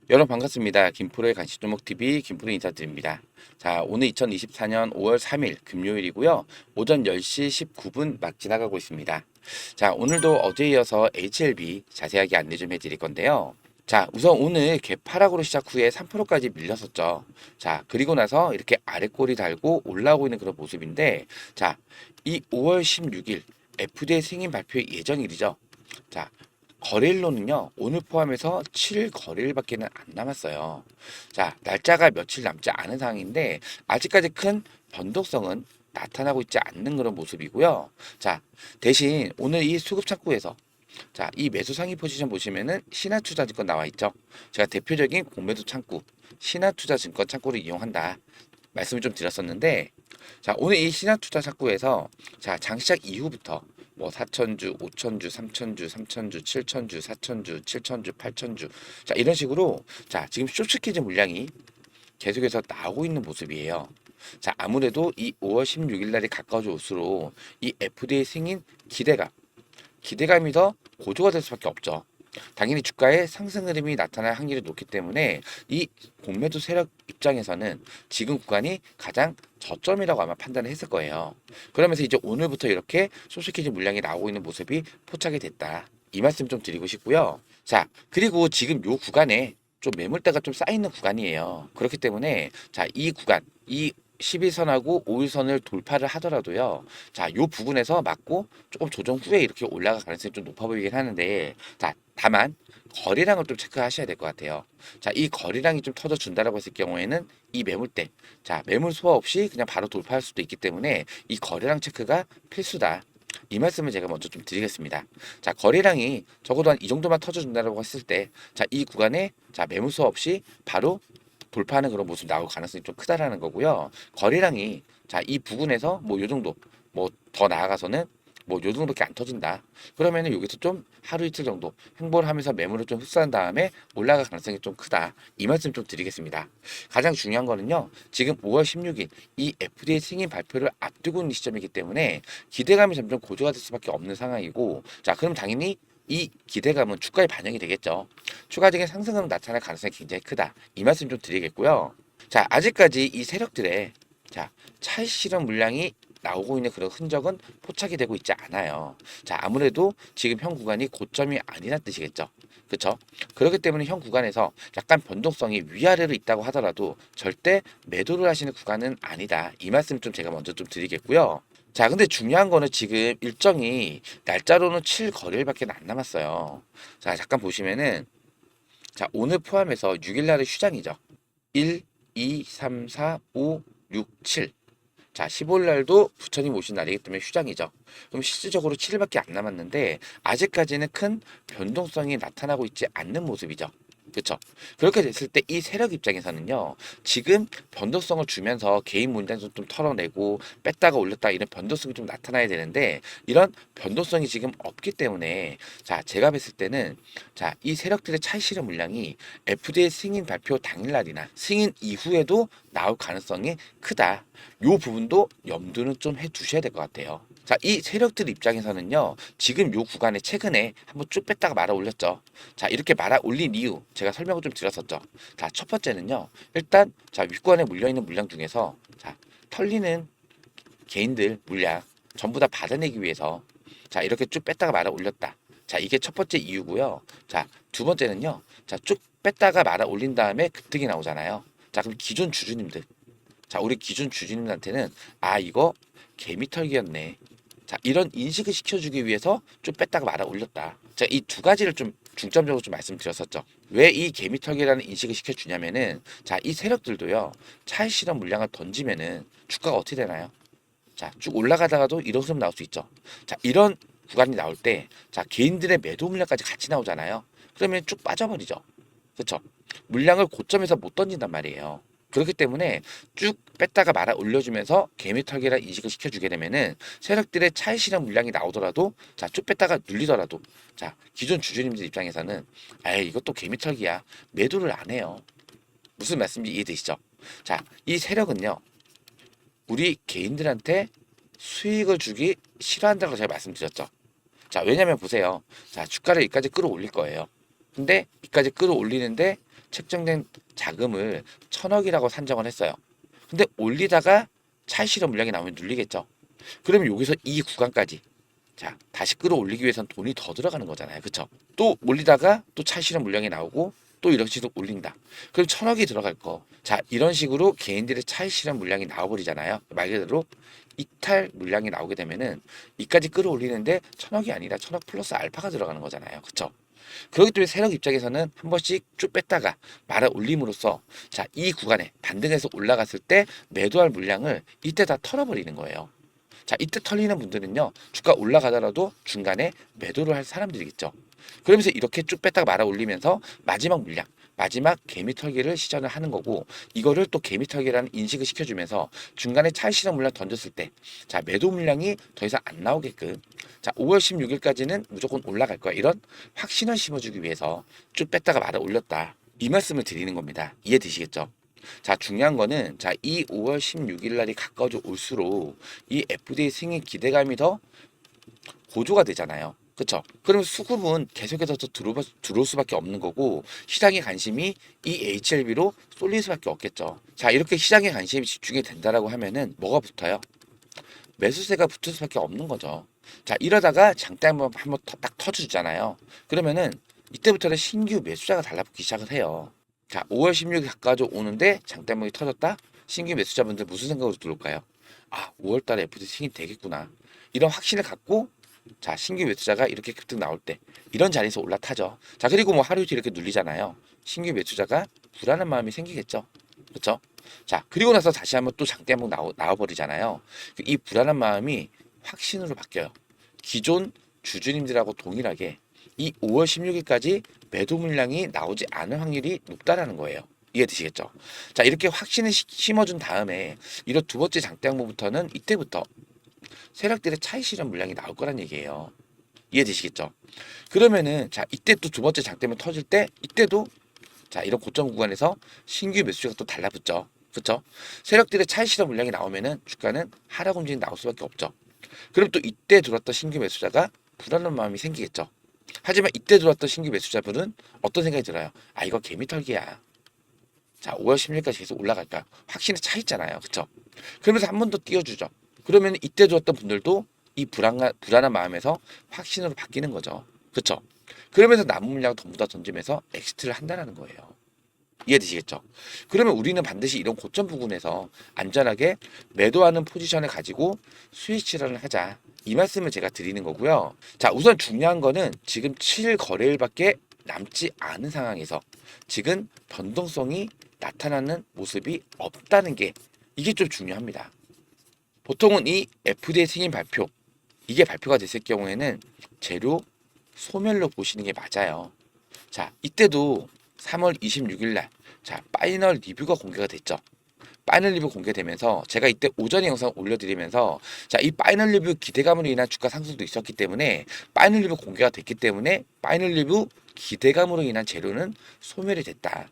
여러분 반갑습니다. 김프로의 간식조목TV 김프로 인사드립니다. 자, 오늘 2024년 5월 3일 금요일이고요. 오전 10시 19분 막 지나가고 있습니다. 자, 오늘도 어제에 이어서 HLB 자세하게 안내 좀 해드릴 건데요. 자, 우선 오늘 개파락으로 시작 후에 3%까지 밀렸었죠. 자, 그리고 나서 이렇게 아랫골이 달고 올라오고 있는 그런 모습인데, 자, 이 5월 16일 FDA 승인 발표 예정일이죠. 자, 거래일로는요, 오늘 포함해서 7일 거래일밖에 안 남았어요. 자, 날짜가 며칠 남지 않은 상황인데, 아직까지 큰 변동성은 나타나고 있지 않는 그런 모습이고요. 자, 대신 오늘 이 수급 창구에서 자, 이 매수 상위 포지션 보시면은 신한투자증권 나와 있죠. 제가 대표적인 공매도 창구, 신한투자증권 창구를 이용한다. 말씀을 좀 드렸었는데, 자, 오늘 이 신한투자 창구에서 자, 장시작 이후부터 뭐 4천주, 5천주, 3천주, 3천주, 7천주, 4천주, 7천주, 8천주. 자, 이런 식으로 자, 지금 쇼트키즈 물량이 계속해서 나오고 있는 모습이에요. 자, 아무래도 이 5월 16일 날이 가까워져 올수록 이 FDA 승인 기대감이 더 고조가 될 수밖에 없죠. 당연히 주가의 상승 흐름이 나타날 확률이 높기 때문에 이 공매도 세력 입장에서는 지금 구간이 가장 저점이라고 아마 판단을 했을 거예요. 그러면서 이제 오늘부터 이렇게 소시키즈 물량이 나오고 있는 모습이 포착이 됐다. 이 말씀 좀 드리고 싶고요. 자, 그리고 지금 요 구간에 좀 매물대가 좀 쌓이는 구간이에요. 그렇기 때문에 자, 이 구간, 이 11선하고 5일선을 돌파를 하더라도요. 자, 요 부분에서 맞고 조금 조정 후에 이렇게 올라갈 가능성이 좀 높아 보이긴 하는데, 자, 다만 거래량을 좀 체크하셔야 될 것 같아요. 자, 이 거래량이 좀 터져준다라고 했을 경우에는 이 매물대, 자, 매물 소화 없이 그냥 바로 돌파할 수도 있기 때문에 이 거래량 체크가 필수다. 이 말씀을 제가 먼저 좀 드리겠습니다. 자, 거래량이 적어도 한 이 정도만 터져준다라고 했을 때, 자, 이 구간에 자, 매물 소화 없이 바로 돌파하는 그런 모습 나올 가능성이 좀 크다라는 거고요. 거래량이 자, 이 부분에서 뭐 요 정도 뭐 더 나아가서는 뭐 요 정도밖에 안 터진다. 그러면은 여기서 좀 하루 이틀 정도 행보를 하면서 매물을 좀 흡수한 다음에 올라갈 가능성이 좀 크다. 이 말씀 좀 드리겠습니다. 가장 중요한 거는요. 지금 5월 16일 이 FDA 승인 발표를 앞두고 있는 시점이기 때문에 기대감이 점점 고조가 될 수밖에 없는 상황이고, 자, 그럼 당연히 이 기대감은 주가에 반영이 되겠죠. 추가적인 상승은 나타날 가능성이 굉장히 크다. 이 말씀 좀 드리겠고요. 자, 아직까지 이 세력들의 자, 차익 실현 물량이 나오고 있는 그런 흔적은 포착이 되고 있지 않아요. 자, 아무래도 지금 현 구간이 고점이 아니란 뜻이겠죠. 그렇죠? 그렇기 때문에 현 구간에서 약간 변동성이 위아래로 있다고 하더라도 절대 매도를 하시는 구간은 아니다. 이 말씀 좀 제가 먼저 좀 드리겠고요. 자, 근데 중요한 거는 지금 일정이 날짜로는 7 거래일밖에 안 남았어요. 자, 잠깐 보시면은 자, 오늘 포함해서 6일 날의 휴장이죠. 1, 2, 3, 4, 5, 6, 7. 자, 15일 날도 부처님 오신 날이기 때문에 휴장이죠. 그럼 실질적으로 7일밖에 안 남았는데 아직까지는 큰 변동성이 나타나고 있지 않는 모습이죠. 그렇죠? 그렇게 됐을 때 이 세력 입장에서는요. 지금 변동성을 주면서 개인 문장좀 좀 털어내고 뺐다가 올렸다 이런 변동성이 좀 나타나야 되는데 이런 변동성이 지금 없기 때문에 자, 제가 봤을 때는 자, 이 세력들의 차익 실현 물량이 FDA 승인 발표 당일날이나 승인 이후에도 나올 가능성이 크다. 요 부분도 염두는 좀 해 두셔야 될 것 같아요. 자, 이 세력들 입장에서는요, 지금 요 구간에 최근에 한번 쭉 뺐다가 말아 올렸죠. 자, 이렇게 말아 올린 이유, 제가 설명을 좀 드렸었죠. 자, 첫 번째는요, 일단, 자, 윗권에 물려있는 물량 중에서, 자, 털리는 개인들 물량, 전부 다 받아내기 위해서, 자, 이렇게 쭉 뺐다가 말아 올렸다. 자, 이게 첫 번째 이유고요. 자, 두 번째는요, 자, 쭉 뺐다가 말아 올린 다음에 급등이 나오잖아요. 자, 그럼 기존 주주님들, 자, 우리 기준 주주님한테는 아, 이거 개미털기였네. 자, 이런 인식을 시켜주기 위해서 좀 뺐다가 말아 올렸다. 자, 이 두 가지를 좀 중점적으로 좀 말씀드렸었죠. 왜 이 개미털기라는 인식을 시켜주냐면은 자, 이 세력들도요. 차익 실현 물량을 던지면은 주가가 어떻게 되나요? 자, 쭉 올라가다가도 이런 흐름 나올 수 있죠. 자, 이런 구간이 나올 때, 자, 개인들의 매도 물량까지 같이 나오잖아요. 그러면 쭉 빠져버리죠. 그렇죠? 물량을 고점에서 못 던진단 말이에요. 그렇기 때문에 쭉 뺐다가 말아 올려주면서 개미 털기라 인식을 시켜주게 되면은 세력들의 차익 실현 물량이 나오더라도 자, 쭉 뺐다가 눌리더라도 자, 기존 주주님들 입장에서는 에이, 이것도 개미 털기야. 매도를 안 해요. 무슨 말씀인지 이해되시죠? 자, 이 세력은요. 우리 개인들한테 수익을 주기 싫어한다고 제가 말씀드렸죠. 자, 왜냐면 보세요. 자, 주가를 여기까지 끌어올릴 거예요. 근데 여기까지 끌어올리는데 책정된 자금을 1,000억이라고 산정을 했어요. 근데 올리다가 차익 실현 물량이 나오면 눌리겠죠. 그러면 여기서 이 구간까지 자 다시 끌어올리기 위해선 돈이 더 들어가는 거잖아요. 그쵸? 또 올리다가 또 차익 실현 물량이 나오고 또 이런 식으로 올린다. 그럼 1,000억이 들어갈 거. 자 이런 식으로 개인들의 차익 실현 물량이 나와버리잖아요. 말 그대로 이탈 물량이 나오게 되면은 이까지 끌어올리는데 1,000억이 아니라 1,000억 플러스 알파가 들어가는 거잖아요. 그쵸? 그렇기 때문에 세력 입장에서는 한 번씩 쭉 뺐다가 말아 올림으로써 자 이 구간에 반등해서 올라갔을 때 매도할 물량을 이때 다 털어버리는 거예요. 자 이때 털리는 분들은요 주가 올라가더라도 중간에 매도를 할 사람들이겠죠. 그러면서 이렇게 쭉 뺐다가 말아 올리면서 마지막 물량 마지막 개미 털기를 시전을 하는 거고 이거를 또 개미 털기라는 인식을 시켜주면서 중간에 차익 실현 물량 던졌을 때 자 매도 물량이 더 이상 안 나오게끔 자 5월 16일까지는 무조건 올라갈 거야 이런 확신을 심어주기 위해서 쭉 뺐다가 말아 올렸다 이 말씀을 드리는 겁니다. 이해되시겠죠? 자 중요한 거는 자 이 5월 16일 날이 가까워져 올수록 이 FDA 승인 기대감이 더 고조가 되잖아요. 그쵸? 그러면 수급은 계속해서 더 들어올 수밖에 없는 거고 시장의 관심이 이 HLB로 쏠릴 수밖에 없겠죠. 자 이렇게 시장의 관심이 집중이 된다라고 하면은 뭐가 붙어요? 매수세가 붙을 수밖에 없는 거죠. 자 이러다가 장대 한번 딱 터주잖아요. 그러면은 이때부터는 신규 매수자가 달라붙기 시작을 해요. 자 5월 16일 가까워져 오는데 장대목이 터졌다? 신규 매수자분들 무슨 생각으로 들어올까요? 아 5월 달에 FD 승인 되겠구나. 이런 확신을 갖고 자 신규 매수자가 이렇게 급등 나올 때 이런 자리에서 올라타죠. 자 그리고 뭐 하루 이틀 이렇게 눌리잖아요. 신규 매수자가 불안한 마음이 생기겠죠. 그렇죠? 자 그리고 나서 다시 한번 또 장대 한번 나와버리잖아요. 이 불안한 마음이 확신으로 바뀌어요. 기존 주주님들하고 동일하게 이 5월 16일까지 매도 물량이 나오지 않을 확률이 높다라는 거예요. 이해되시겠죠? 자 이렇게 확신을 심어준 다음에 이런 두 번째 장대 항목부터는 이때부터 세력들의 차익 실현 물량이 나올 거란 얘기예요. 이해되시겠죠? 그러면은 자 이때 또 두 번째 장대면 터질 때 이때도 자 이런 고점 구간에서 신규 매수자가 또 달라붙죠. 그렇죠? 세력들의 차익 실현 물량이 나오면은 주가는 하락 움직임이 나올 수밖에 없죠. 그럼 또 이때 들어왔던 신규 매수자가 불안한 마음이 생기겠죠. 하지만 이때 들어왔던 신규 매수자분은 어떤 생각이 들어요? 아 이거 개미 털기야. 자 5월 16일까지 계속 올라갈까? 확신에 차 있잖아요. 그렇죠? 그러면서 한 번 더 띄워주죠. 그러면 이때 들어왔던 분들도 이 불안한 마음에서 확신으로 바뀌는 거죠. 그렇죠? 그러면서 남은 물량을 전부 다 던지면서 엑시트를 한다는 거예요. 이해되시겠죠? 그러면 우리는 반드시 이런 고점 부분에서 안전하게 매도하는 포지션을 가지고 수익 실현을 하자. 이 말씀을 제가 드리는 거고요. 자, 우선 중요한 거는 지금 7일 거래일밖에 남지 않은 상황에서 지금 변동성이 나타나는 모습이 없다는 게 이게 좀 중요합니다. 보통은 이 FDA 승인 발표 이게 발표가 됐을 경우에는 재료 소멸로 보시는 게 맞아요. 자, 이때도 3월 26일 날 자, 파이널 리뷰가 공개가 됐죠. 파이널 리뷰 공개되면서 제가 이때 오전에 영상 올려드리면서 자, 이 파이널 리뷰 기대감으로 인한 주가 상승도 있었기 때문에 파이널 리뷰 공개가 됐기 때문에 파이널 리뷰 기대감으로 인한 재료는 소멸이 됐다.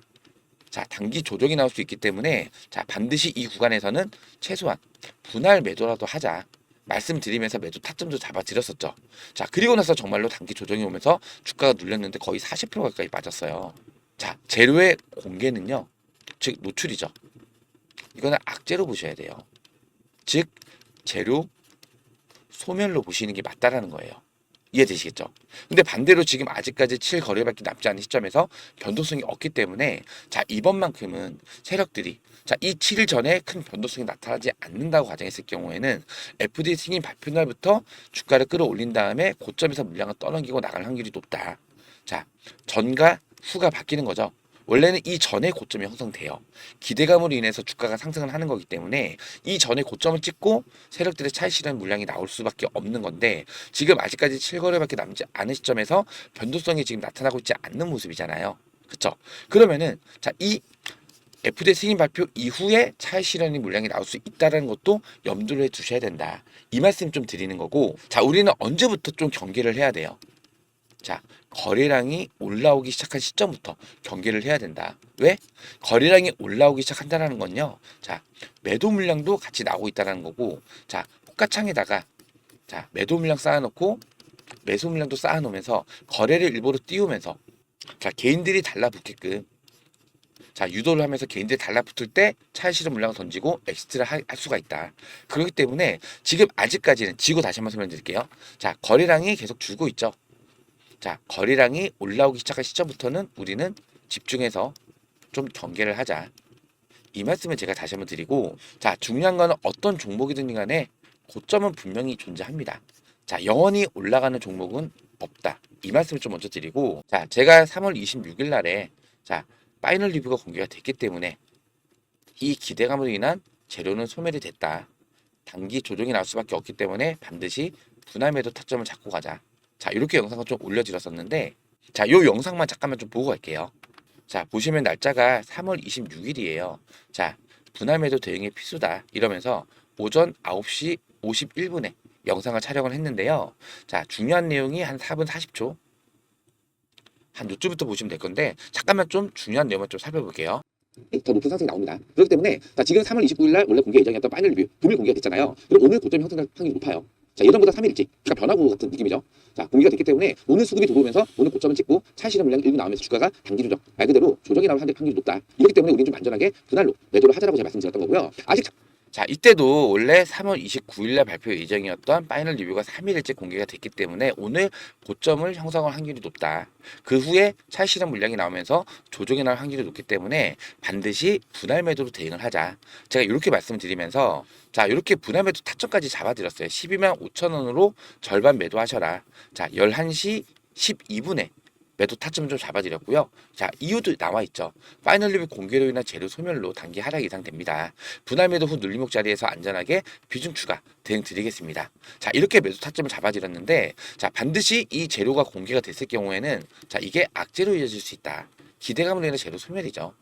자, 단기 조정이 나올 수 있기 때문에 자, 반드시 이 구간에서는 최소한 분할 매도라도 하자. 말씀드리면서 매도 타점도 잡아드렸었죠. 자, 그리고 나서 정말로 단기 조정이 오면서 주가가 눌렸는데 거의 40% 가까이 빠졌어요. 자, 재료의 공개는요. 즉 노출이죠. 이거는 악재로 보셔야 돼요. 즉 재료 소멸로 보시는 게 맞다라는 거예요. 이해되시겠죠? 근데 반대로 지금 아직까지 7 거래밖에 남지 않은 시점에서 변동성이 없기 때문에 자 이번만큼은 세력들이 자이 7일 전에 큰 변동성이 나타나지 않는다고 가정했을 경우에는 FDA 승인 발표 날부터 주가를 끌어올린 다음에 고점에서 물량을 떠넘기고 나갈 확률이 높다. 자 전과 후가 바뀌는 거죠. 원래는 이 전에 고점이 형성돼요. 기대감으로 인해서 주가가 상승을 하는 거기 때문에 이 전에 고점을 찍고 세력들의 차익 실현 물량이 나올 수밖에 없는 건데 지금 아직까지 7거래밖에 남지 않은 시점에서 변동성이 지금 나타나고 있지 않는 모습이잖아요. 그쵸? 그러면은 이 FDA 승인 발표 이후에 차익 실현의 물량이 나올 수 있다는 것도 염두를 해 두셔야 된다. 이 말씀 좀 드리는 거고 자 우리는 언제부터 좀 경계를 해야 돼요. 자, 거래량이 올라오기 시작한 시점부터 경계를 해야 된다. 왜? 거래량이 올라오기 시작한다는 건요. 자, 매도 물량도 같이 나오고 있다는 거고, 자, 호가창에다가 자, 매도 물량 쌓아놓고 매수 물량도 쌓아놓으면서 거래를 일부러 띄우면서 자, 개인들이 달라붙게끔 자, 유도를 하면서 개인들이 달라붙을 때 차익 실현 물량을 던지고 엑시트를 할 수가 있다. 그렇기 때문에 지금 아직까지는 지고 다시 한번 설명드릴게요. 자, 거래량이 계속 줄고 있죠. 자, 거래량이 올라오기 시작한 시점부터는 우리는 집중해서 좀 경계를 하자. 이 말씀을 제가 다시 한번 드리고, 자, 중요한 거는 어떤 종목이든 간에 고점은 분명히 존재합니다. 자, 영원히 올라가는 종목은 없다. 이 말씀을 좀 먼저 드리고, 자, 제가 3월 26일 날에 자, 파이널 리뷰가 공개가 됐기 때문에 이 기대감으로 인한 재료는 소멸이 됐다. 단기 조정이 나올 수밖에 없기 때문에 반드시 분할 매도 타점을 잡고 가자. 자, 이렇게 영상을 좀 올려드렸었는데, 자, 요 영상만 잠깐만 좀 보고 갈게요. 자, 보시면 날짜가 3월 26일이에요. 자, 분할 매도 대응이 필수다. 이러면서 오전 9시 51분에 영상을 촬영을 했는데요. 자, 중요한 내용이 한 4분 40초. 한 요쯤부터 보시면 될 건데, 잠깐만 좀 중요한 내용만 좀 살펴볼게요. 더 높은 상승이 나옵니다. 그렇기 때문에 자, 지금 3월 29일 날 원래 공개 예정이었던 파이널 리뷰 분일 공개가 됐잖아요. 그럼 오늘 고점이 형성될 확률이 높아요. 자, 예전보다 3일 일찍, 그러니까 변화구 같은 느낌이죠. 자, 공개가 됐기 때문에 오늘 수급이 들어오면서 오늘 고점을 찍고 차익 실현 물량이 일부 나오면서 주가가 단기 조정, 말 그대로 조정이 나올 확률이 높다. 이렇기 때문에 우리는 좀 안전하게 분할로 매도를 하자라고 제가 말씀드렸던 거고요. 아직 자, 이때도 원래 3월 29일 날 발표 예정이었던 파이널 리뷰가 3일 일찍 공개가 됐기 때문에 오늘 고점을 형성할 확률이 높다. 그 후에 차익 실현 물량이 나오면서 조정이 나올 확률이 높기 때문에 반드시 분할 매도로 대응을 하자. 제가 이렇게 말씀드리면서 자, 이렇게 분할 매도 타점까지 잡아드렸어요. 12만 5천 원으로 절반 매도하셔라. 자, 11시 12분에 매도 타점 좀 잡아드렸고요. 자, 이유도 나와 있죠. 파이널 리뷰 공개로 인한 재료 소멸로 단기 하락 예상됩니다. 분할 매도 후 눌림목 자리에서 안전하게 비중 추가 대응 드리겠습니다. 자, 이렇게 매도 타점을 잡아드렸는데, 자, 반드시 이 재료가 공개가 됐을 경우에는 자, 이게 악재로 이어질 수 있다. 기대감으로 인한 재료 소멸이죠.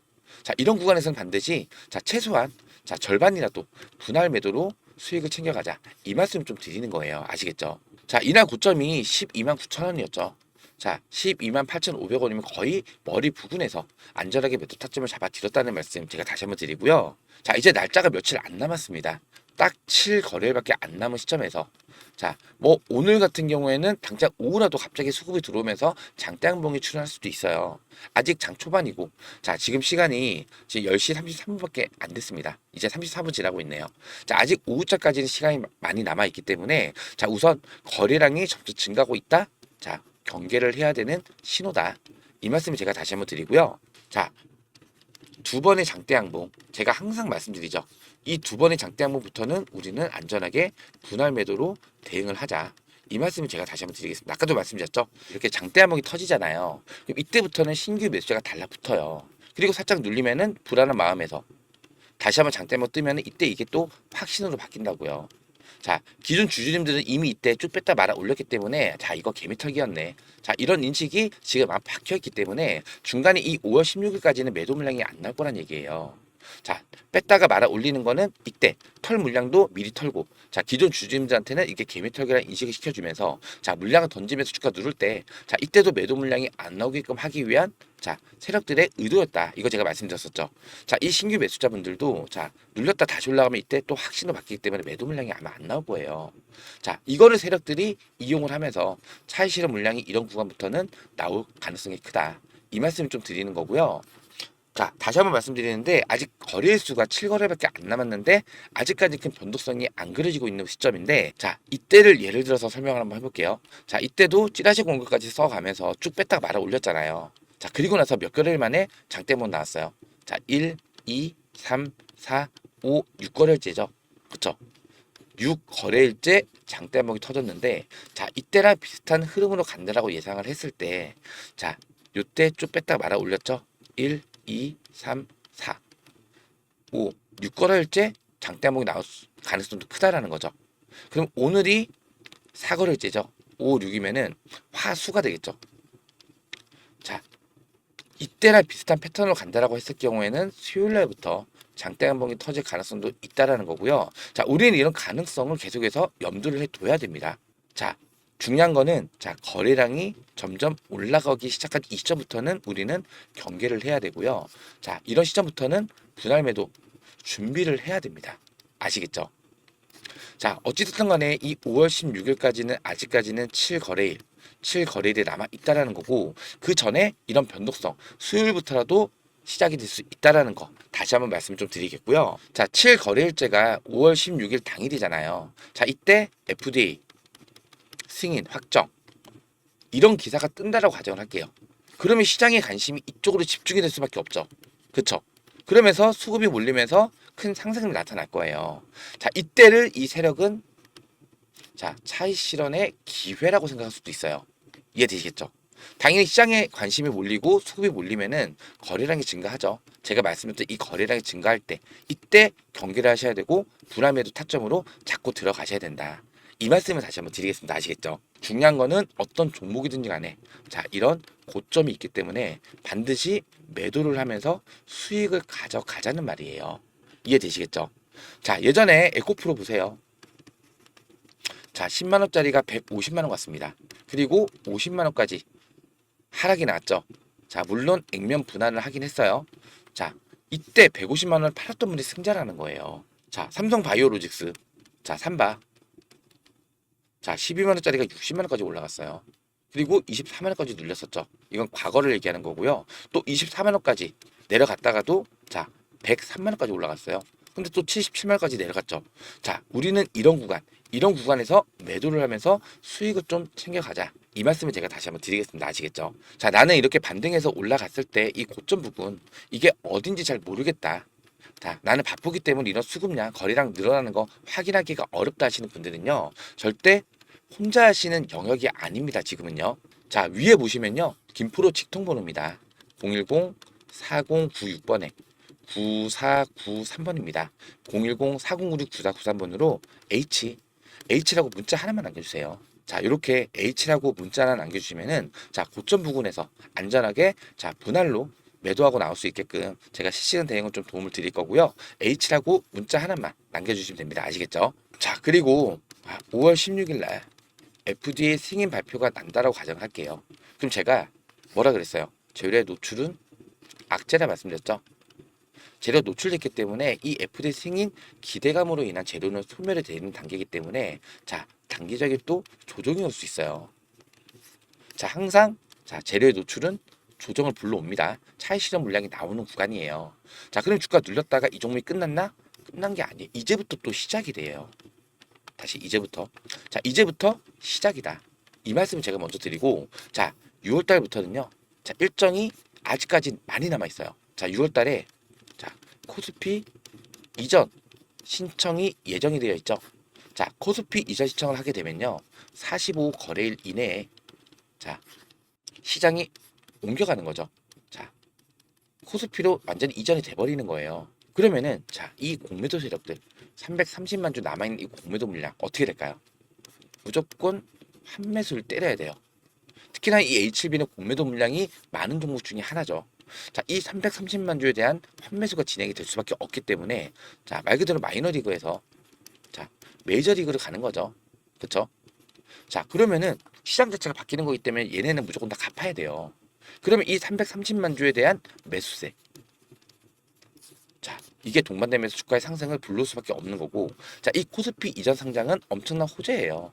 자, 이런 구간에서는 반드시 자, 최소한 자, 절반이라도 분할 매도로 수익을 챙겨가자. 이 말씀 좀 드리는 거예요. 아시겠죠? 자, 이날 고점이 12만 9천 원이었죠. 자, 12만 8,500원이면 거의 머리 부근에서 안전하게 매도 타점을 잡아드렸다는 말씀 제가 다시 한번 드리고요. 자, 이제 날짜가 며칠 안 남았습니다. 딱 7 거래일밖에 안 남은 시점에서 자, 뭐 오늘 같은 경우에는 당장 오후라도 갑자기 수급이 들어오면서 장대 양봉이 출현할 수도 있어요. 아직 장 초반이고, 자, 지금 시간이 지금 10시 33분밖에 안 됐습니다. 이제 34분 지나고 있네요. 자, 아직 오후자까지는 시간이 많이 남아 있기 때문에 자, 우선 거래량이 점차 증가하고 있다. 자, 경계를 해야 되는 신호다. 이 말씀을 제가 다시 한번 드리고요. 자, 두 번의 장대 양봉 제가 항상 말씀드리죠. 이 두 번의 장대 양봉부터는 우리는 안전하게 분할 매도로 대응을 하자. 이 말씀을 제가 다시 한번 드리겠습니다. 아까도 말씀드렸죠. 이렇게 장대 양봉이 터지잖아요. 그럼 이때부터는 신규 매수자가 달라붙어요. 그리고 살짝 눌리면은 불안한 마음에서 다시 한번 장대 양봉 뜨면 이때 이게 또 확신으로 바뀐다고요. 자, 기존 주주님들은 이미 이때 쭉 뺐다 말아 올렸기 때문에 자, 이거 개미털기였네. 자, 이런 인식이 지금 막 박혀있기 때문에 중간에 이 5월 16일까지는 매도 물량이 안 나올 거란 얘기예요. 자, 뺐다가 말아 올리는 거는 이때 털 물량도 미리 털고, 자, 기존 주주님들한테는 이게 개미털기라는 인식을 시켜주면서 자, 물량을 던지면서 주가 누를 때 자, 이때도 매도 물량이 안 나오게끔 하기 위한 자, 세력들의 의도였다. 이거 제가 말씀드렸었죠. 자, 이 신규 매수자분들도 자, 눌렸다 다시 올라가면 이때 또 확신으로 바뀌기 때문에 매도 물량이 아마 안 나올 거예요. 자, 이거를 세력들이 이용을 하면서 차익 실현 물량이 이런 구간부터는 나올 가능성이 크다. 이 말씀을 좀 드리는 거고요. 자, 다시 한번 말씀드리는데 아직 거래일 수가 7거래밖에 안 남았는데 아직까지 큰 변동성이 안 그려지고 있는 시점인데, 자, 이때를 예를 들어서 설명을 한번 해볼게요. 자, 이때도 찌라시 공격까지 써가면서 쭉 뺐다가 말아 올렸잖아요. 자, 그리고 나서 몇 개월 만에 장대문 나왔어요. 자, 1, 2, 3, 4, 5, 6거래일째죠. 그쵸? 6거래일째 장대목이 터졌는데, 자, 이때랑 비슷한 흐름으로 간다라고 예상을 했을 때, 자, 요때 쭉 뺐다가 말아 올렸죠. 1, 2, 3, 4, 5, 6거래일째 장대목이 나올 가능성도 크다라는 거죠. 그럼 오늘이 4거래일째죠. 5, 6이면은 화수가 되겠죠. 자, 이때랑 비슷한 패턴으로 간다라고 했을 경우에는 수요일 날부터 장대 양봉이 터질 가능성도 있다라는 거고요. 자, 우리는 이런 가능성을 계속해서 염두를 해둬야 됩니다. 자, 중요한 거는 자, 거래량이 점점 올라가기 시작한 이 시점부터는 우리는 경계를 해야 되고요. 자, 이런 시점부터는 분할 매도 준비를 해야 됩니다. 아시겠죠? 자, 어찌됐든 간에 이 5월 16일까지는 아직까지는 7거래일이 남아 있다라는 거고, 그 전에 이런 변동성 수요일부터라도 시작이 될 수 있다라는 거 다시 한번 말씀 좀 드리겠고요. 자, 7거래일제가 5월 16일 당일이잖아요. 자, 이때 FDA 승인 확정 이런 기사가 뜬다라고 가정을 할게요. 그러면 시장의 관심이 이쪽으로 집중이 될 수밖에 없죠. 그쵸? 그러면서 수급이 몰리면서 큰 상승이 나타날 거예요. 자, 이때를 이 세력은 자, 차익 실현의 기회라고 생각할 수도 있어요. 이해되시겠죠? 당연히 시장에 관심이 몰리고 수급이 몰리면은 거래량이 증가하죠. 제가 말씀드렸던 이 거래량이 증가할 때 이때 경계를 하셔야 되고 불안매도 타점으로 잡고 들어가셔야 된다. 이 말씀을 다시 한번 드리겠습니다. 아시겠죠? 중요한 거는 어떤 종목이든지 간에 자, 이런 고점이 있기 때문에 반드시 매도를 하면서 수익을 가져가자는 말이에요. 이해되시겠죠? 자, 예전에 에코프로 보세요. 자, 10만 원짜리가 150만 원 같습니다. 그리고 50만 원까지 하락이 났죠. 자, 물론 액면 분할을 하긴 했어요. 자, 이때 150만 원을 팔았던 분이 승자라는 거예요. 자, 삼성바이오로직스. 자, 삼바. 자, 12만 원짜리가 60만 원까지 올라갔어요. 그리고 24만 원까지 눌렸었죠. 이건 과거를 얘기하는 거고요. 또 24만 원까지 내려갔다가도 자, 103만 원까지 올라갔어요. 근데 또 77만 원까지 내려갔죠. 자, 우리는 이런 구간에서 매도를 하면서 수익을 좀 챙겨가자. 이 말씀을 제가 다시 한번 드리겠습니다. 아시겠죠? 자, 나는 이렇게 반등해서 올라갔을 때 이 고점 부분 이게 어딘지 잘 모르겠다. 자, 나는 바쁘기 때문에 이런 수급량, 거래량 늘어나는 거 확인하기가 어렵다 하시는 분들은요. 절대 혼자 하시는 영역이 아닙니다. 지금은요. 자, 위에 보시면요. 김프로 직통번호입니다. 010-4096번에 9493번입니다. 010-4096-9493번으로 H라고 문자 하나만 남겨주세요. 자, 이렇게 H라고 문자 하나 남겨주시면은 자, 고점 부근에서 안전하게 자, 분할로 매도하고 나올 수 있게끔 제가 실시간 대응을 좀 도움을 드릴 거고요. H라고 문자 하나만 남겨주시면 됩니다. 아시겠죠? 자, 그리고 5월 16일 날 FDA 승인 발표가 난다라고 가정할게요. 그럼 제가 뭐라 그랬어요? 재료의 노출은 악재라 말씀드렸죠. 재료 노출됐기 때문에 이 FDA 승인 기대감으로 인한 재료는 소멸이 되는 단계이기 때문에 자, 단기적인 또 조정이 올 수 있어요. 자, 항상 자, 재료의 노출은 조정을 불러옵니다. 차익 실현 물량이 나오는 구간이에요. 자, 그럼 주가 눌렸다가 이 종목이 끝났나? 끝난 게 아니에요. 이제부터 또 시작이 돼요. 다시 이제부터. 자, 이제부터 시작이다. 이 말씀을 제가 먼저 드리고 자, 6월 달부터는요. 자, 일정이 아직까지 많이 남아 있어요. 자, 6월 달에 자, 코스피 이전 신청이 예정이 되어 있죠. 자, 코스피 이전 신청을 하게 되면요. 45 거래일 이내에 자, 시장이 옮겨가는 거죠. 자, 코스피로 완전히 이전이 돼버리는 거예요. 그러면은 자, 이 공매도 세력들 330만 주 남아있는 이 공매도 물량 어떻게 될까요? 무조건 환매수를 때려야 돼요. 특히나 이 H7B는 공매도 물량이 많은 종목 중에 하나죠. 자, 이 330만 주에 대한 환매수가 진행이 될 수밖에 없기 때문에 자, 말 그대로 마이너리그에서 자, 메이저리그를 가는 거죠. 그렇죠? 자, 그러면은 시장 자체가 바뀌는 거기 때문에 얘네는 무조건 다 갚아야 돼요. 그러면 이 330만 주에 대한 매수세 자, 이게 동반되면서 주가의 상승을 불러올 수밖에 없는 거고 자, 이 코스피 이전 상장은 엄청난 호재예요.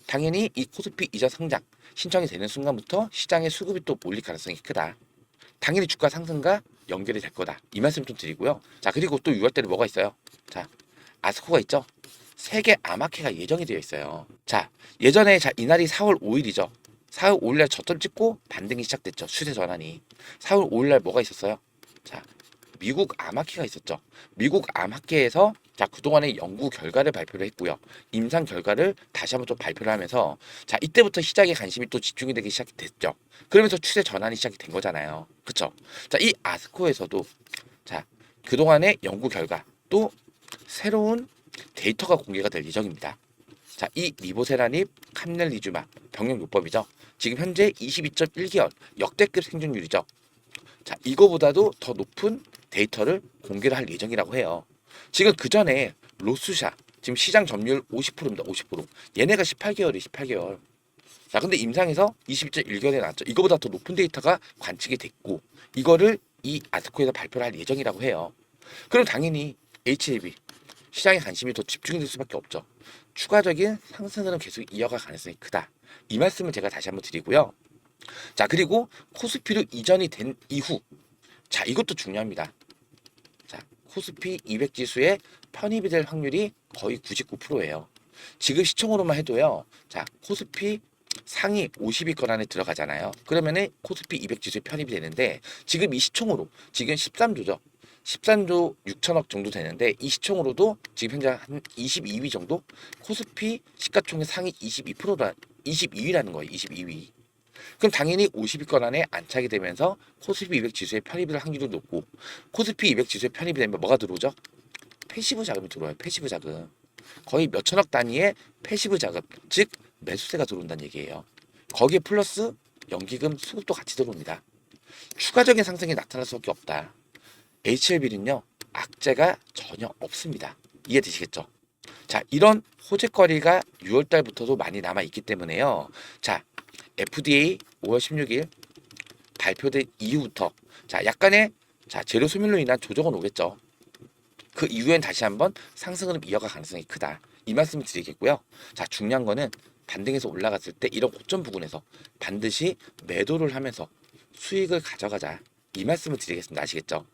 당연히 이 코스피 이전 상장 신청이 되는 순간부터 시장의 수급이 또 몰릴 가능성이 크다. 당연히 주가 상승과 연결이 될 거다. 이 말씀 좀 드리고요. 자, 그리고 또 6월달에 뭐가 있어요? 자, 아스코가 있죠? 세계 아마케가 예정이 되어 있어요. 자, 예전에 자, 이날이 4월 5일이죠. 4월 5일날 저점 찍고 반등이 시작됐죠. 추세 전환이. 4월 5일날 뭐가 있었어요? 자, 미국 암학회가 있었죠. 미국 암학회에서 자, 그동안의 연구 결과를 발표를 했고요. 임상 결과를 다시 한번 또 발표를 하면서 자, 이때부터 시장의 관심이 또 집중이 되기 시작됐죠. 그러면서 추세 전환이 시작이 된 거잖아요. 그쵸? 자, 이 아스코에서도 자, 그동안의 연구 결과 또 새로운 데이터가 공개가 될 예정입니다. 자, 이 리보세라닙 캄넬리주마 병용요법이죠. 지금 현재 22.1개월 역대급 생존율이죠. 자, 이거보다도 더 높은 데이터를 공개를 할 예정이라고 해요. 지금 그 전에 로스샤 지금 시장 점유율 50%입니다. 50%. 얘네가 18개월이 18개월. 자, 근데 임상에서 22.1개월에 나왔죠. 이거보다 더 높은 데이터가 관측이 됐고 이거를 이 아스코에서 발표를 할 예정이라고 해요. 그럼 당연히 HLB 시장의 관심이 더 집중이 될 수밖에 없죠. 추가적인 상승은 계속 이어갈 가능성이 크다. 이 말씀을 제가 다시 한번 드리고요. 자, 그리고 코스피로 이전이 된 이후 자, 이것도 중요합니다. 자, 코스피 200 지수에 편입이 될 확률이 거의 99%예요. 지금 시총으로만 해도요. 자, 코스피 상위 50위권 안에 들어가잖아요. 그러면은 코스피 200 지수에 편입이 되는데 지금 이 시총으로 지금 13조죠. 13조 6천억 정도 되는데 이 시총으로도 지금 현재 한 22위 정도? 코스피 시가총액 상위 22%라 22위라는 거예요. 22위. 그럼 당연히 50위권 안에 안착이 되면서 코스피 200 지수에 편입이 될 확률도 높고 코스피 200 지수에 편입이 되면 뭐가 들어오죠? 패시브 자금이 들어와요. 패시브 자금. 거의 몇 천억 단위의 패시브 자금, 즉 매수세가 들어온다는 얘기예요. 거기에 플러스 연기금 수급도 같이 들어옵니다. 추가적인 상승이 나타날 수밖에 없다. HLB는요 악재가 전혀 없습니다. 이해되시겠죠? 자, 이런 호재거리가 6월 달부터도 많이 남아 있기 때문에요. 자, FDA 5월 16일 발표된 이후부터 자 약간의 자 재료 소멸로 인한 조정은 오겠죠. 그 이후엔 다시 한번 상승을 이어갈 가능성이 크다. 이 말씀을 드리겠고요. 자, 중요한 거는 반등해서 올라갔을 때 이런 고점 부근에서 반드시 매도를 하면서 수익을 가져가자. 이 말씀을 드리겠습니다. 아시겠죠?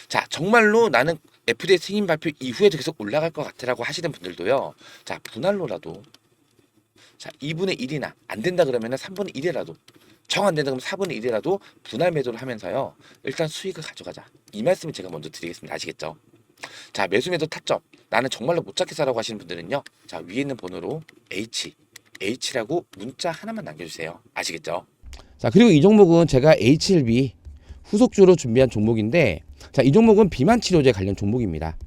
자, 정말로 나는 FDA 승인 발표 이후에도 계속 올라갈 것 같으라고 하시는 분들도요. 자, 분할로라도 자 2분의 1이나 안 된다 그러면은 3분의 1이라도 정 안 된다 그러면 4분의 1이라도 분할 매도를 하면서요. 일단 수익을 가져가자. 이 말씀을 제가 먼저 드리겠습니다. 아시겠죠? 자, 매수 매도 타점 나는 정말로 못 찾겠어라고 하시는 분들은요. 자, 위에 있는 번호로 H라고 문자 하나만 남겨주세요. 아시겠죠? 자, 그리고 이 종목은 제가 HLB 후속주로 준비한 종목인데, 자, 이 종목은 비만 치료제 관련 종목입니다.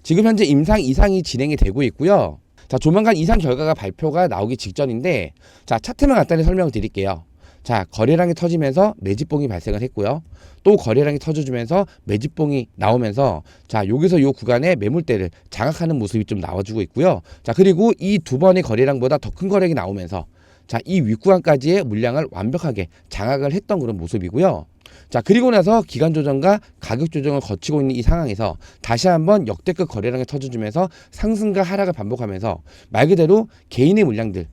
지금 현재 임상 이상이 진행이 되고 있고요. 자, 조만간 이상 결과가 발표가 나오기 직전인데, 자, 차트만 간단히 설명을 드릴게요. 자, 거래량이 터지면서 매집봉이 발생을 했고요. 또 거래량이 터져주면서 매집봉이 나오면서 자, 여기서 요 구간에 매물대를 장악하는 모습이 좀 나와주고 있고요. 자, 그리고 이 두 번의 거래량보다 더 큰 거래량이 나오면서 자, 이 윗구간까지의 물량을 완벽하게 장악을 했던 그런 모습이고요. 자, 그리고 나서 기간 조정과 가격 조정을 거치고 있는 이 상황에서 다시 한번 역대급 거래량이 터져주면서 상승과 하락을 반복하면서 말 그대로 개인의 물량들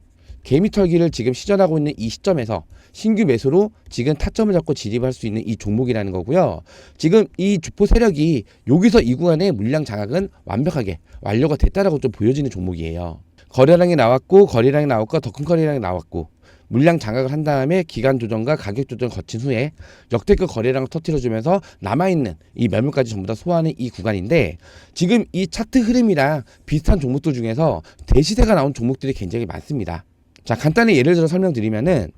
개미 털기를 지금 시전하고 있는 이 시점에서 신규 매수로 지금 타점을 잡고 진입할 수 있는 이 종목이라는 거고요. 지금 이 주포 세력이 여기서 이 구간의 물량 장악은 완벽하게 완료가 됐다라고 좀 보여지는 종목이에요. 거래량이 나왔고 더 큰 거래량이 나왔고 물량 장악을 한 다음에 기간 조정과 가격 조정을 거친 후에 역대급 거래량을 터뜨려주면서 남아있는 이 매물까지 전부 다 소화하는 이 구간인데 지금 이 차트 흐름이랑 비슷한 종목들 중에서 대시세가 나온 종목들이 굉장히 많습니다. 자, 간단히 예를 들어 설명드리면은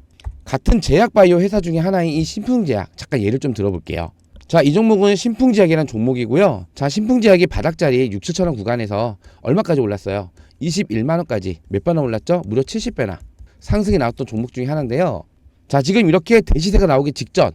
같은 제약바이오 회사 중에 하나인 이 신풍제약 잠깐 예를 좀 들어볼게요. 자, 이 종목은 신풍제약이라는 종목이고요. 자, 신풍제약이 바닥자리 6, 7천원 구간에서 얼마까지 올랐어요? 21만원까지 몇 배나 올랐죠? 무려 70배나 상승이 나왔던 종목 중에 하나인데요. 자, 지금 이렇게 대시세가 나오기 직전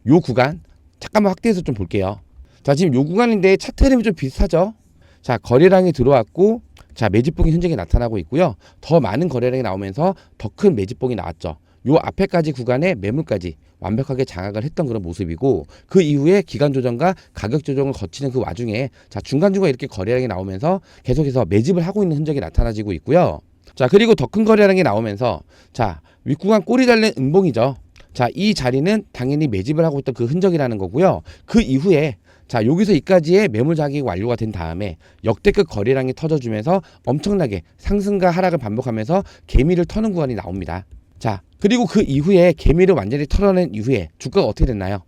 요 구간 잠깐만 확대해서 좀 볼게요. 자, 지금 요 구간인데 차트 흐름이 좀 비슷하죠? 자, 거래량이 들어왔고 자, 매집봉이 현저하게 나타나고 있고요. 더 많은 거래량이 나오면서 더 큰 매집봉이 나왔죠. 요 앞에까지 구간에 매물까지 완벽하게 장악을 했던 그런 모습이고 그 이후에 기간 조정과 가격 조정을 거치는 그 와중에 자, 중간중간 이렇게 거래량이 나오면서 계속해서 매집을 하고 있는 흔적이 나타나지고 있고요. 자, 그리고 더 큰 거래량이 나오면서 자, 윗구간 꼬리 달린 음봉이죠. 자, 이 자리는 당연히 매집을 하고 있던 그 흔적이라는 거고요. 그 이후에 자, 여기서 이까지의 매물 자격이 완료가 된 다음에 역대급 거래량이 터져주면서 엄청나게 상승과 하락을 반복하면서 개미를 터는 구간이 나옵니다. 자, 그리고 그 이후에 개미를 완전히 털어낸 이후에 주가가 어떻게 됐나요?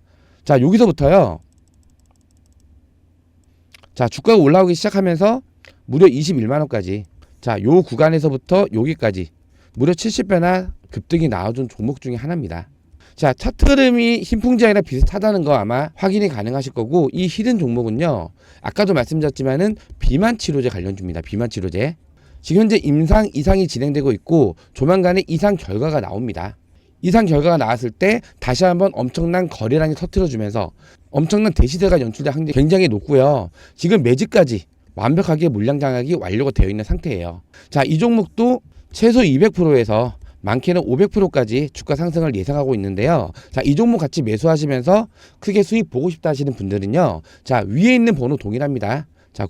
자, 여기서부터요. 자, 주가가 올라오기 시작하면서 무려 21만원까지 자, 요 구간에서부터 여기까지 무려 70배나 급등이 나와준 종목 중에 하나입니다. 자, 차트 흐름이 신풍제약이랑 비슷하다는 거 아마 확인이 가능하실 거고 이 히든 종목은요. 아까도 말씀드렸지만은 비만 치료제 관련주입니다. 비만 치료제. 지금 현재 임상 이상이 진행되고 있고 조만간에 이상 결과가 나옵니다. 이상 결과가 나왔을 때 다시 한번 엄청난 거래량이 터뜨려주면서 엄청난 대시세가 연출될 확률이 굉장히 높고요. 지금 매집까지 완벽하게 물량 장악이 완료가 되어 있는 상태예요. 자, 이 종목도 최소 200%에서 많게는 500%까지 주가 상승을 예상하고 있는데요. 자, 이 종목 같이 매수하시면서 크게 수익 보고 싶다 하시는 분들은요. 자, 위에 있는 번호 동일합니다. 자,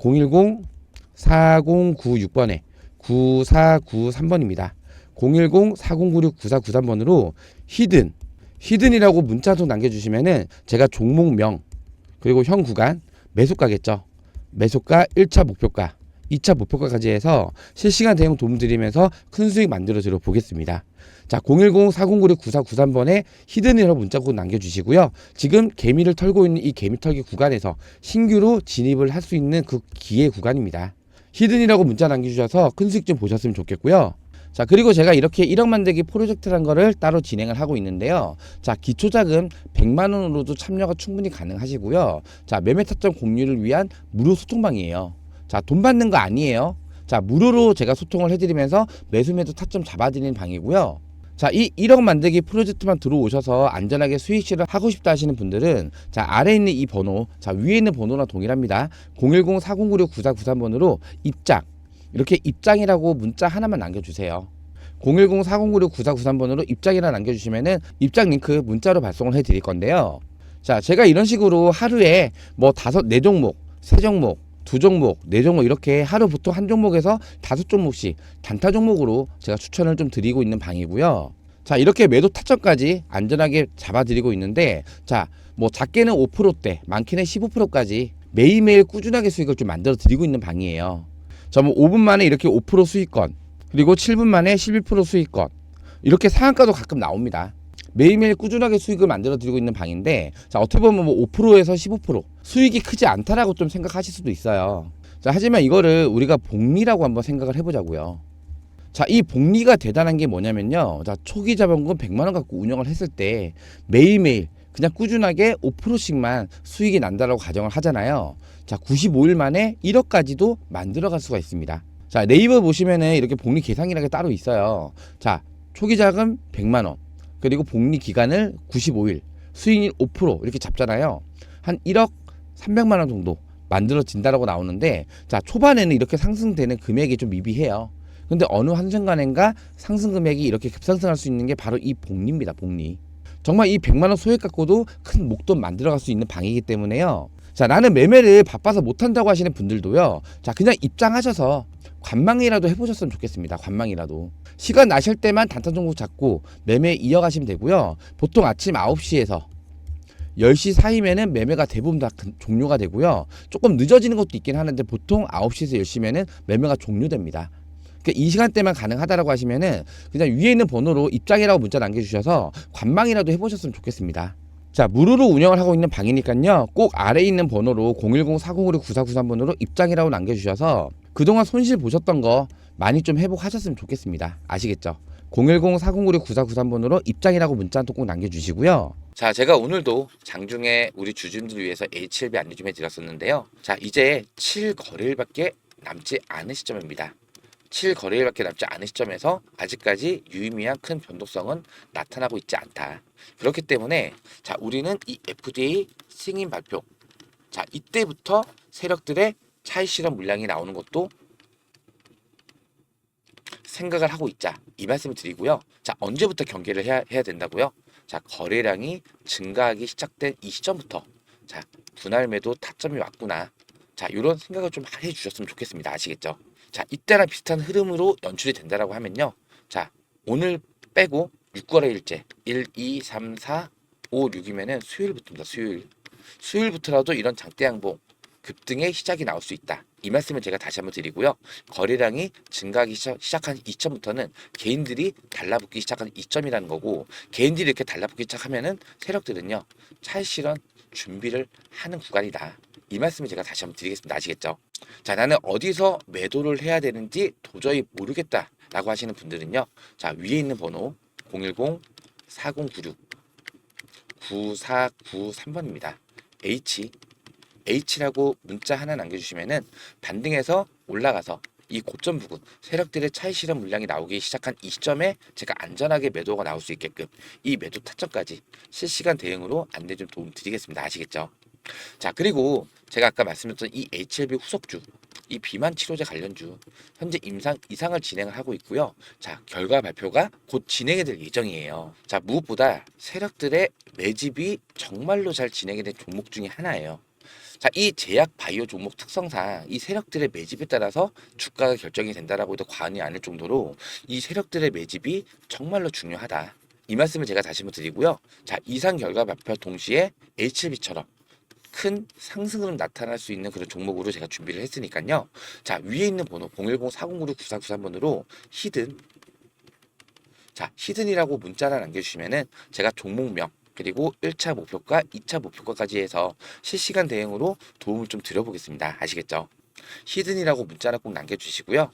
010-4096번에 9493번입니다. 010-4096-9493번으로 히든이라고 문자 좀 남겨주시면은 제가 종목명 그리고 현 구간 매수가겠죠. 매수가 1차 목표가, 2차 목표가까지 해서 실시간 대응 도움 드리면서 큰 수익 만들어 드려 보겠습니다. 자, 010-4096-9493번에 히든이라고 문자 꼭 남겨주시고요. 지금 개미를 털고 있는 이 개미 털기 구간에서 신규로 진입을 할 수 있는 그 기회 구간입니다. 히든이라고 문자 남겨주셔서 큰 수익 좀 보셨으면 좋겠고요. 자, 그리고 제가 이렇게 1억 만들기 프로젝트란 거를 따로 진행을 하고 있는데요. 자, 기초자금 100만 원으로도 참여가 충분히 가능하시고요. 자, 매매 타점 공유를 위한 무료 소통방이에요. 자, 돈 받는 거 아니에요. 자, 무료로 제가 소통을 해드리면서 매수 타점 잡아드리는 방이고요. 자, 이 1억 만들기 프로젝트만 들어오셔서 안전하게 수익 실을 하고 싶다 하시는 분들은 자, 아래에 있는 이 번호, 자, 위에 있는 번호랑 동일합니다. 010-4096-9493번으로 입장, 이렇게 입장이라고 문자 하나만 남겨주세요. 010-4096-9493번으로 입장이라 남겨주시면은 입장 링크 문자로 발송을 해드릴 건데요. 자, 제가 이런 식으로 하루에 뭐 4종목, 3종목, 2종목, 4종목 이렇게 하루 보통 한 종목에서 5종목씩 단타 종목으로 제가 추천을 좀 드리고 있는 방이고요. 자, 이렇게 매도 타점까지 안전하게 잡아드리고 있는데, 자, 뭐 작게는 5%대, 많게는 15%까지 매일매일 꾸준하게 수익을 좀 만들어 드리고 있는 방이에요. 자, 뭐 5분 만에 이렇게 5% 수익권, 그리고 7분 만에 11% 수익권, 이렇게 상한가도 가끔 나옵니다. 매일매일 꾸준하게 수익을 만들어 드리고 있는 방인데, 자, 어떻게 보면 뭐 5%에서 15% 수익이 크지 않다라고 좀 생각하실 수도 있어요. 자, 하지만 이거를 우리가 복리라고 한번 생각을 해보자고요. 자, 이 복리가 대단한 게 뭐냐면요. 자, 초기 자본금 100만 원 갖고 운영을 했을 때 매일매일 그냥 꾸준하게 5%씩만 수익이 난다라고 가정을 하잖아요. 자, 95일 만에 1억까지도 만들어갈 수가 있습니다. 자, 네이버 보시면은 이렇게 복리 계산이라는 게 따로 있어요. 자, 초기 자금 100만 원, 그리고 복리 기간을 95일, 수익률 5% 이렇게 잡잖아요. 한 1억 300만 원 정도 만들어진다라고 나오는데, 자, 초반에는 이렇게 상승되는 금액이 좀 미비해요. 근데 어느 한순간인가 상승 금액이 이렇게 급상승할 수 있는 게 바로 이 복리입니다. 복리. 정말 이 100만 원 소액 갖고도 큰 목돈 만들어갈 수 있는 방이기 때문에요. 자, 나는 매매를 바빠서 못한다고 하시는 분들도요. 자, 그냥 입장하셔서 관망이라도 해보셨으면 좋겠습니다. 관망이라도. 시간 나실 때만 단타 종목 잡고 매매 이어가시면 되고요. 보통 아침 9시에서 10시 사이면은 매매가 대부분 다 종료가 되고요. 조금 늦어지는 것도 있긴 하는데 보통 9시에서 10시면은 매매가 종료됩니다. 그러니까 이 시간대만 가능하다라고 하시면은 그냥 위에 있는 번호로 입장이라고 문자 남겨주셔서 관망이라도 해보셨으면 좋겠습니다. 자, 무료로 운영을 하고 있는 방이니까요. 꼭 아래에 있는 번호로 010-4056-9493번으로 입장이라고 남겨주셔서 그동안 손실 보셨던 거 많이 좀 회복하셨으면 좋겠습니다. 아시겠죠? 010-4056-9493번으로 입장이라고 문자 한 통 꼭 남겨주시고요. 자, 제가 오늘도 장중에 우리 주주님들 위해서 H7B 안내 좀 해드렸었는데요. 자, 이제 7거래일밖에 남지 않은 시점입니다. 7거래일밖에 남지 않은 시점에서 아직까지 유의미한 큰 변동성은 나타나고 있지 않다. 그렇기 때문에 자, 우리는 이 FDA 승인 발표, 자, 이때부터 세력들의 차익 실현 물량이 나오는 것도 생각을 하고 있자, 이 말씀을 드리고요. 자, 언제부터 경계를 해야 된다고요? 자, 거래량이 증가하기 시작된 이 시점부터 자, 분할 매도 타점이 왔구나. 자, 이런 생각을 좀 해주셨으면 좋겠습니다. 아시겠죠? 자, 이때랑 비슷한 흐름으로 연출이 된다라고 하면요. 자, 오늘 빼고 6거래일째 1, 2, 3, 4, 5, 6이면은 수요일부터입니다. 수요일부터라도 이런 장대 양봉 급등의 시작이 나올 수 있다. 이 말씀을 제가 다시 한번 드리고요. 거래량이 증가하기 시작한 이점부터는 개인들이 달라붙기 시작한 이점이라는 거고, 개인들이 이렇게 달라붙기 시작하면은 세력들은요, 차익 실현 준비를 하는 구간이다. 이 말씀을 제가 다시 한번 드리겠습니다. 아시겠죠? 자, 나는 어디서 매도를 해야 되는지 도저히 모르겠다 라고 하시는 분들은요, 자, 위에 있는 번호 010-4096-9493번입니다. H라고 문자 하나 남겨주시면은 반등해서 올라가서 이 고점 부근 세력들의 차익 실현 물량이 나오기 시작한 이 시점에 제가 안전하게 매도가 나올 수 있게끔 이 매도 타점까지 실시간 대응으로 안내 좀 도움 드리겠습니다. 아시겠죠? 자, 그리고 제가 아까 말씀드렸던 이 HLB 후속주, 이 비만 치료제 관련주 현재 이상을 진행을 하고 있고요. 자, 결과 발표가 곧 진행이 될 예정이에요. 자, 무엇보다 세력들의 매집이 정말로 잘 진행이 된 종목 중에 하나예요. 자, 이 제약 바이오 종목 특성상 이 세력들의 매집에 따라서 주가가 결정이 된다라고 해도 과언이 아닐 정도로 이 세력들의 매집이 정말로 중요하다. 이 말씀을 제가 다시 한번 드리고요. 자, 이상 결과 발표 동시에 HLB처럼 큰 상승으로 나타날 수 있는 그런 종목으로 제가 준비를 했으니까요. 자, 위에 있는 번호 010-4096-9493번으로 히든, 자, 히든이라고 문자를 남겨주시면은 제가 종목명 그리고 1차 목표가, 2차 목표가까지 해서 실시간 대응으로 도움을 좀 드려보겠습니다. 아시겠죠? 히든이라고 문자를 꼭 남겨주시고요.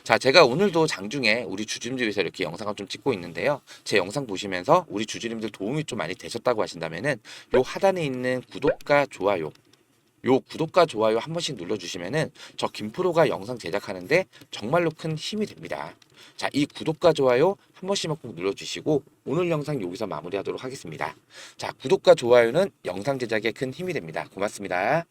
자, 제가 오늘도 장중에 우리 주주님들 위해서 이렇게 영상을 좀 찍고 있는데요. 제 영상 보시면서 우리 주주님들 도움이 좀 많이 되셨다고 하신다면은 요 하단에 있는 구독과 좋아요, 요 구독과 좋아요 한 번씩 눌러주시면은 저 김프로가 영상 제작하는데 정말로 큰 힘이 됩니다. 자, 이 구독과 좋아요 한 번씩만 꼭 눌러주시고 오늘 영상 여기서 마무리하도록 하겠습니다. 자, 구독과 좋아요는 영상 제작에 큰 힘이 됩니다. 고맙습니다.